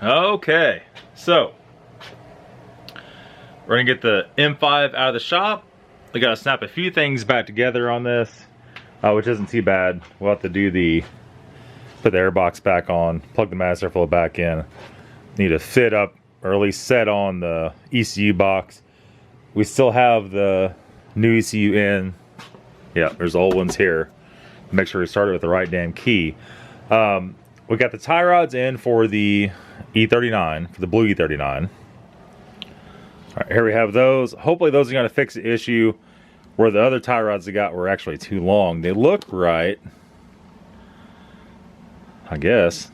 Okay, so we're gonna get the M5 out of the shop. We gotta snap a few things back together on this, which isn't too bad. We'll have to do put the air box back on, plug the mass airflow back in. Need to fit up, or at least set on the ECU box. We still have the new ECU in. Yeah, there's the old ones here. Make sure we start it with the right damn key. We got the tie rods in for the E39, for the blue E39. All right, here we have those. Hopefully those are going to fix the issue where the other tie rods they got were actually too long. They look right, I guess.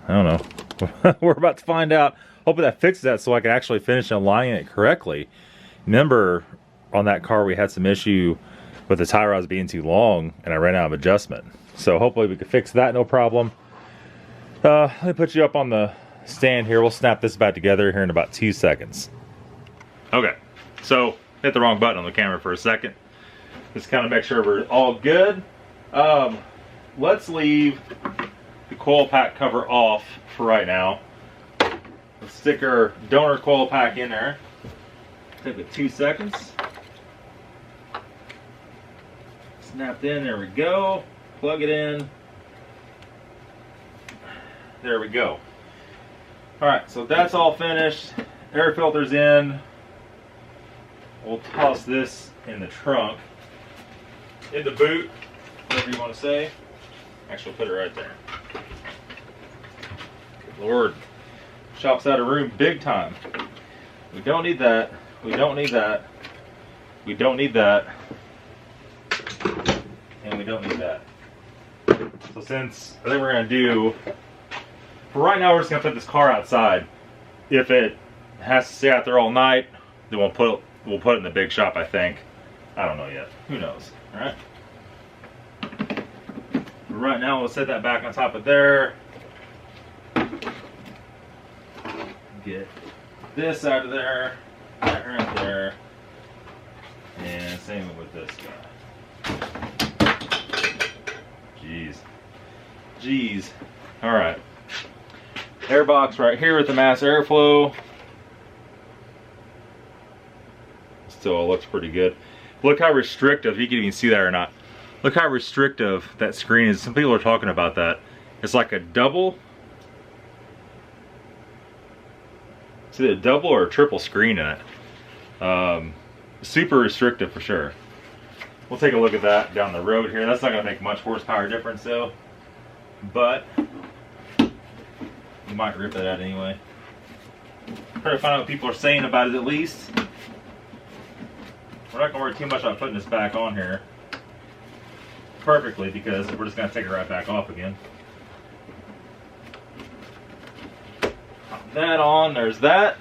I don't know. We're about to find out. Hopefully that fixes that so I can actually finish aligning it correctly. Remember, on that car we had some issue with the tie rods being too long and I ran out of adjustment. So hopefully we can fix that, no problem. Let me put you up on the stand here. We'll snap this back together here in about 2 seconds. Okay, so hit the wrong button on the camera for a second. Just kind of make sure we're all good. Let's leave the coil pack cover off for right now. Let's stick our donor coil pack in there. Take it 2 seconds. Snapped in, there we go. Plug it in. There we go. Alright, so that's all finished. Air filter's in. We'll toss this in the trunk. In the boot, whatever you want to say. Actually, put it right there. Good Lord. Shop's out of room big time. We don't need that. We don't need that. We don't need that. And we don't need that. So since I think we're going to do, for right now we're just going to put this car outside. If it has to stay out there all night, then we'll put it in the big shop, I think. I don't know yet. Who knows? Alright. Right now we'll set that back on top of there. Get this out of there. That right there. And same with this guy. Jeez. Jeez. Alright. Air box right here with the mass airflow. Still looks pretty good. Look how restrictive, you can even see that or not. Look how restrictive that screen is. Some people are talking about that. It's like a double. Is it a double or a triple screen in it? Super restrictive for sure. We'll take a look at that down the road here. That's not going to make much horsepower difference though. But you might rip that out anyway. Try to find out what people are saying about it at least. We're not going to worry too much about putting this back on here perfectly because we're just going to take it right back off again. Pop that on, there's that.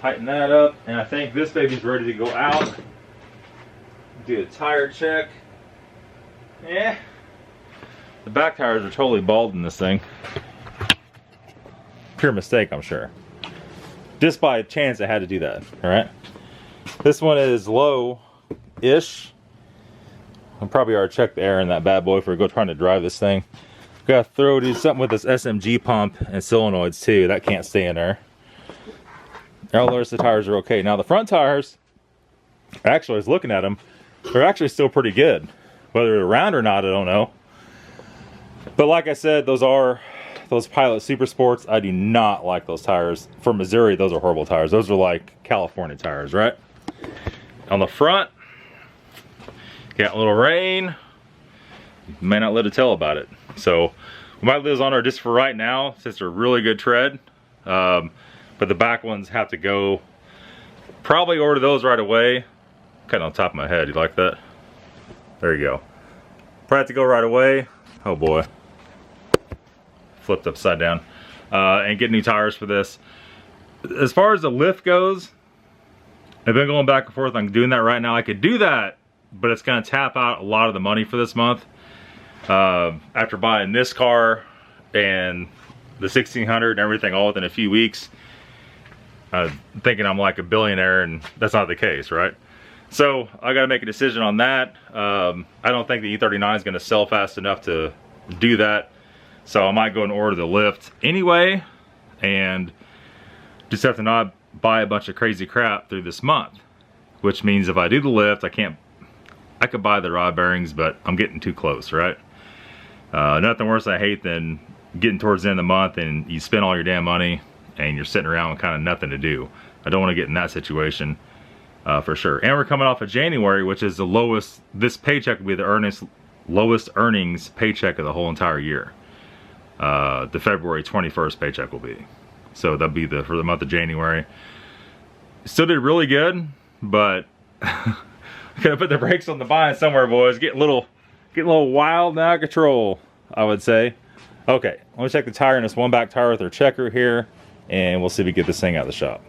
Tighten that up, and I think this baby's ready to go out. Do a tire check. Yeah. The back tires are totally bald in this thing. Pure mistake, I'm sure. Just by chance I had to do that, alright? This one is low-ish. I'll probably already check the air in that bad boy if we go trying to drive this thing. Gotta do something with this SMG pump and solenoids too. That can't stay in there. All the rest of the tires are okay. Now the front tires, actually I was looking at them, they're actually still pretty good. Whether they're round or not, I don't know. But like I said, those Pilot Super Sports. I do not like those tires. For Missouri, those are horrible tires. Those are like California tires, right? On the front, got a little rain. You may not live to tell about it. So we might leave those on there just for right now, since they're really good tread. But the back ones have to go. Probably order those right away. Kind of on top of my head. You like that? There you go. Probably have to go right away. Oh boy. Flipped upside down. And get new tires for this. As far as the lift goes, I've been going back and forth on doing that right now. I could do that, but it's going to tap out a lot of the money for this month. After buying this car and the 1600 and everything all within a few weeks, thinking I'm like a billionaire, and that's not the case, right? So I got to make a decision on that. I don't think the E39 is going to sell fast enough to do that, so I might go and order the lift anyway, and just have to not buy a bunch of crazy crap through this month. Which means if I do the lift, I could buy the rod bearings, but I'm getting too close, right? Nothing worse I hate than getting towards the end of the month and you spend all your damn money and you're sitting around with kind of nothing to do. I don't want to get in that situation for sure. And we're coming off of January, which is the lowest, this paycheck will be the lowest earnings paycheck of the whole entire year. The February 21st paycheck will be. So that'll be for the month of January. Still did really good, but gotta put the brakes on the buying somewhere, boys. Getting a little wild and out of control, I would say. Okay, let me check the tire in this one back tire with our checker here, and we'll see if we get this thing out of the shop.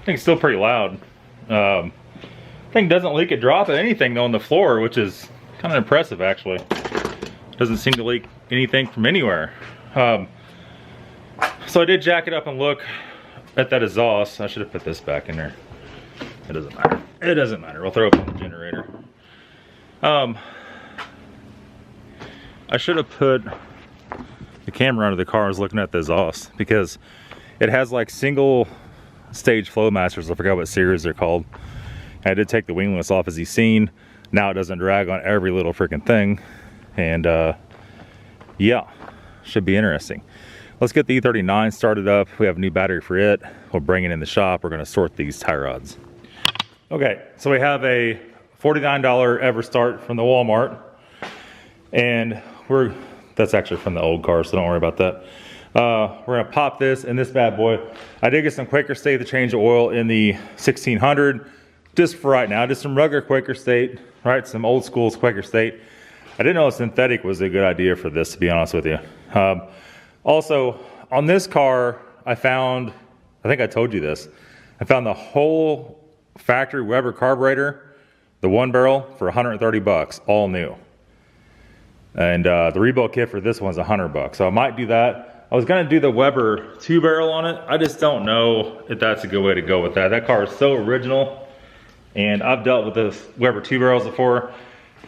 Thing's still pretty loud. Thing doesn't leak a drop of anything though on the floor, which is kind of impressive actually. Doesn't seem to leak anything from anywhere. So I did jack it up and look at that exhaust. I should have put this back in there. It doesn't matter. It doesn't matter. We'll throw it on the generator. I should have put the camera under the car. I was looking at the exhaust because it has like single stage flow masters. I forgot what series they're called. I did take the wingless off as you've seen. Now it doesn't drag on every little freaking thing. And yeah, should be interesting. Let's get the E39 started up. We have a new battery for it. We'll bring it in the shop. We're gonna sort these tie rods. Okay, so we have a $49 Everstart from the Walmart. And that's actually from the old car, so don't worry about that. We're gonna pop this in this bad boy. I did get some Quaker State to change the oil in the 1600, just for right now, just some regular Quaker State, right? Some old school Quaker State. I didn't know synthetic was a good idea for this, to be honest with you. Also, on this car, I found, I think I told you this, I found the whole factory Weber carburetor, the one barrel, for 130 bucks, all new. And the rebuild kit for this one's $100, so I might do that. I was gonna do the Weber 2-barrel on it. I just don't know if that's a good way to go with that. That car is so original, and I've dealt with the Weber 2-barrels before.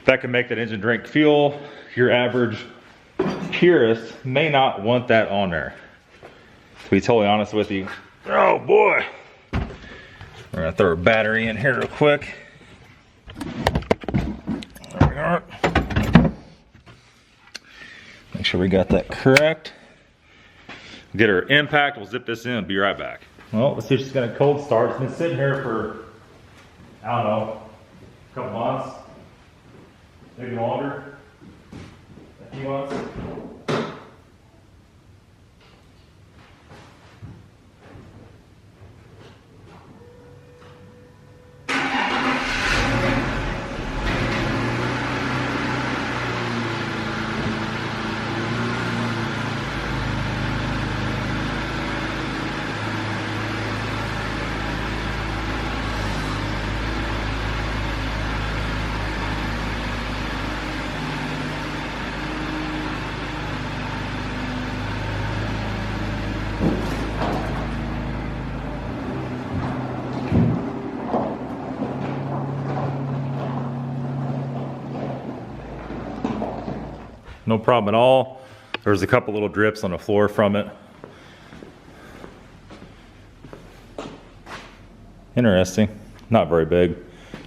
That can make that engine drink fuel. Your average purist may not want that on there, to be totally honest with you. Oh boy. We're gonna throw a battery in here real quick. There we are. Make sure we got that correct. Get her impact, we'll zip this in and be right back. Well, let's see if she's gonna cold start. It's been sitting here for, I don't know, a couple months, maybe longer. A few months. No problem at all. There's a couple little drips on the floor from it. Interesting. Not very big.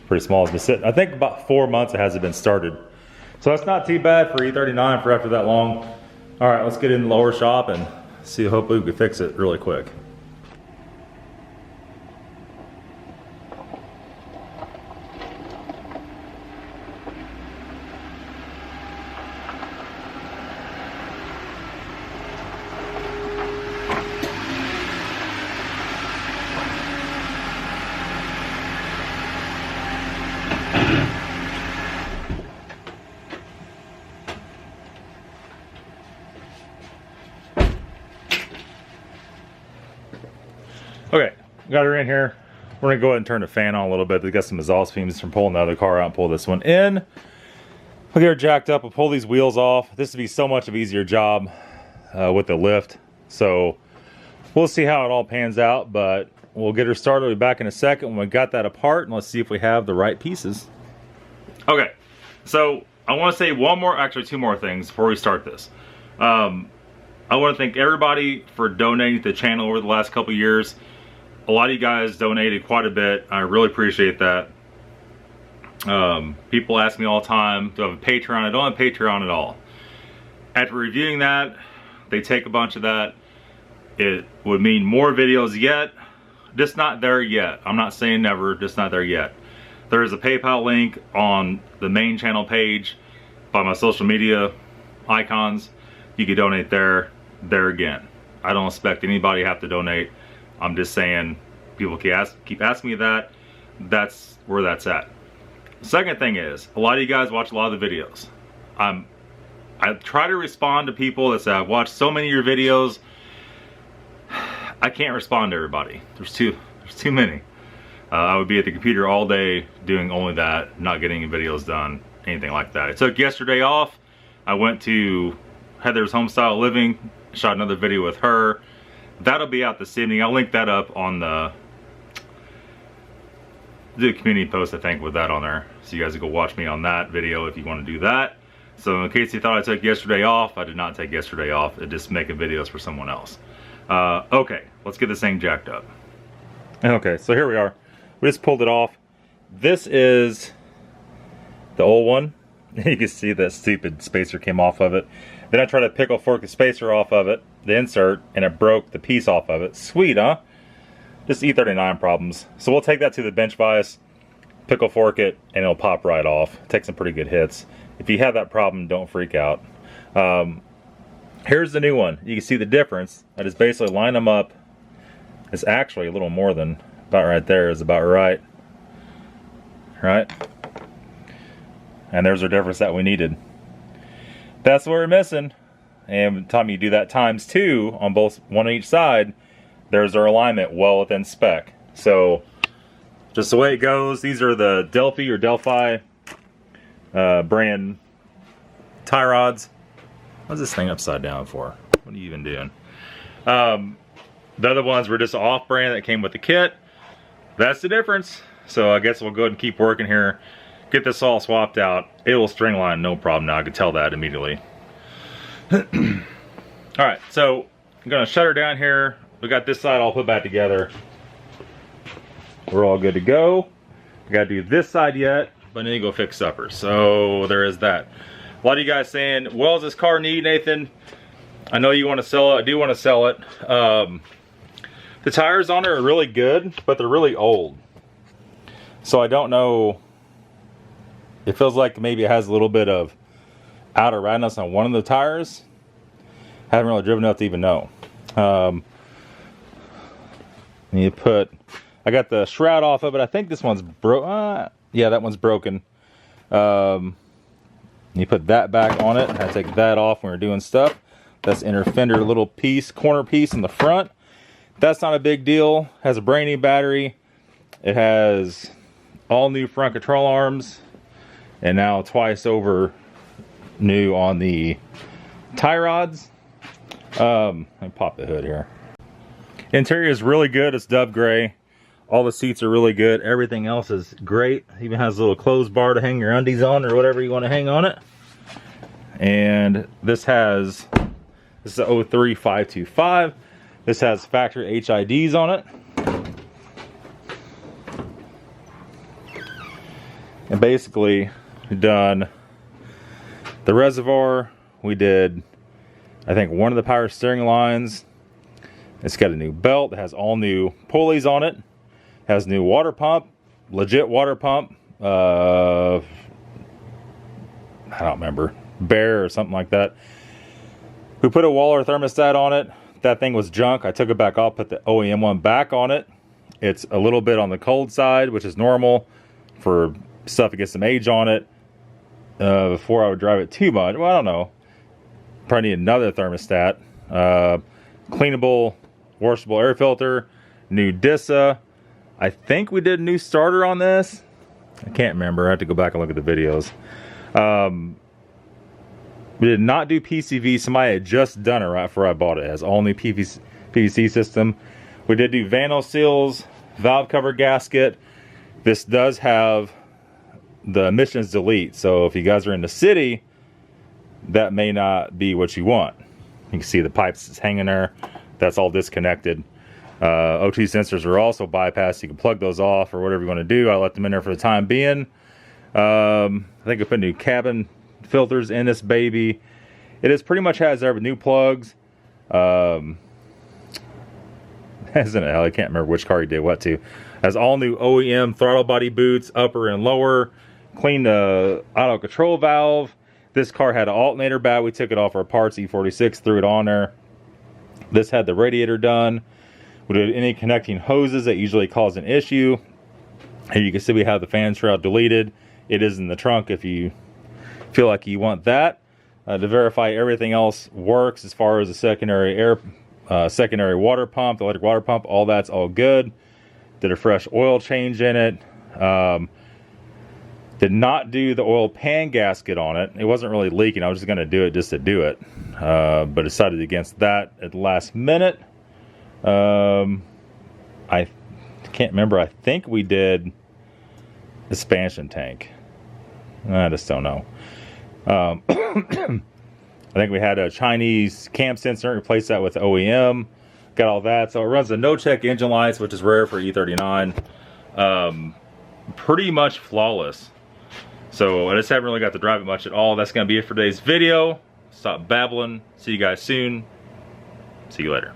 Pretty small. It's been sitting, I think about 4 months it hasn't been started. So that's not too bad for E39 for after that long. All right, let's get in the lower shop and see, hopefully we can fix it really quick. Okay, got her in here. We're gonna go ahead and turn the fan on a little bit. We got some exhaust fumes from pulling the other car out and pull this one in. We'll get her jacked up, we'll pull these wheels off. This would be so much of an easier job with the lift. So we'll see how it all pans out, but we'll get her started. We'll be back in a second when we got that apart, and let's see if we have the right pieces. Okay, so I wanna say two more things before we start this. I wanna thank everybody for donating to the channel over the last couple years. A lot of you guys donated quite a bit. I really appreciate that. People ask me all the time, do I have a Patreon? I don't have a Patreon at all. After reviewing that, they take a bunch of that. It would mean more videos yet. Just not there yet. I'm not saying never, just not there yet. There is a PayPal link on the main channel page by my social media icons. You can donate there again. I don't expect anybody to have to donate. I'm just saying, people keep asking me that. That's where that's at. The second thing is, a lot of you guys watch a lot of the videos. I try to respond to people that say, I've watched so many of your videos. I can't respond to everybody. There's too many. I would be at the computer all day doing only that, not getting any videos done, anything like that. I took yesterday off. I went to Heather's Homestyle Living, shot another video with her. That'll be out this evening. I'll link that up on the community post, I think, with that on there. So you guys can go watch me on that video if you want to do that. So in case you thought I took yesterday off, I did not take yesterday off. It's just making videos for someone else. Okay, let's get this thing jacked up. Okay, so here we are. We just pulled it off. This is the old one. You can see that stupid spacer came off of it. Then I tried to pickle fork the spacer off of it, the insert, and it broke the piece off of it. Sweet, huh? Just E39 problems. So we'll take that to the bench vise, pickle fork it, and it'll pop right off. Take some pretty good hits. If you have that problem, don't freak out. Here's the new one. You can see the difference. I just basically line them up. It's actually a little more than about right there is about right. Right? And there's our difference that we needed. That's what we're missing. And by the time you do that times 2 on both, one on each side, there's our alignment well within spec. So just the way it goes, these are the Delphi brand tie rods. What's this thing upside down for? What are you even doing? The other ones were just off brand that came with the kit. That's the difference. So I guess we'll go ahead and keep working here. Get this all swapped out. It will string line no problem now. I can tell that immediately. Alright, so I'm gonna shut her down here. We got this side all put back together. We're all good to go. We gotta do this side yet, but I need to go fix supper. So there is that. A lot of you guys saying, what does this car need, Nathan? I know you want to sell it. I do want to sell it. The tires on it are really good, but they're really old. So I don't know. It feels like maybe it has a little bit of outer radness on one of the tires. Haven't really driven enough to even know. You put, I got the shroud off of it. I think this one's broke. Yeah, that one's broken. You put that back on it. I take that off when we're doing stuff. That's inner fender little piece, corner piece in the front. That's not a big deal. Has a brand new battery. It has all new front control arms, and now twice over new on the tie rods. Let me pop the hood here. Interior is really good. It's dove gray. All the seats are really good. Everything else is great. Even has a little clothes bar to hang your undies on or whatever you want to hang on it. And this is a 03 525. This has factory HIDs on it. And basically, we've done the reservoir. We did, I think, one of the power steering lines. It's got a new belt. It has all new pulleys on it. Has new water pump, legit water pump. I don't remember, Bear or something like that. We put a Waller thermostat on it. That thing was junk. I took it back off, put the OEM one back on it. It's a little bit on the cold side, which is normal for stuff that gets some age on it. Before I would drive it too much. Well, I don't know. Probably need another thermostat. Cleanable, washable air filter. New DISA. I think we did a new starter on this. I can't remember. I have to go back and look at the videos. We did not do PCV. Somebody had just done it right before I bought it. It has all new PVC system. We did do Vano seals, valve cover gasket. This does have the emissions delete. So if you guys are in the city, that may not be what you want. You can see the pipes hanging there. That's all disconnected. O2 sensors are also bypassed. You can plug those off or whatever you want to do. I let them in there for the time being. I think I put new cabin filters in this baby. It is pretty much has every new plugs. Isn't it hell? I can't remember which car he did what to. Has all new OEM throttle body boots, upper and lower. Cleaned the auto control valve. This car had an alternator bat. We took it off our parts, E46, threw it on there. This had the radiator done. We did any connecting hoses that usually cause an issue. Here you can see we have the fan shroud deleted. It is in the trunk if you feel like you want that. To verify everything else works as far as the secondary water pump, the electric water pump, all that's all good. Did a fresh oil change in it. Did not do the oil pan gasket on it. It wasn't really leaking. I was just going to do it just to do it. But decided against that at the last minute. I can't remember. I think we did expansion tank. I just don't know. I think we had a Chinese cam sensor. Replaced that with OEM. Got all that. So it runs the no-check engine lights, which is rare for E39. Pretty much flawless. So I just haven't really got to drive it much at all. That's going to be it for today's video. Stop babbling. See you guys soon. See you later.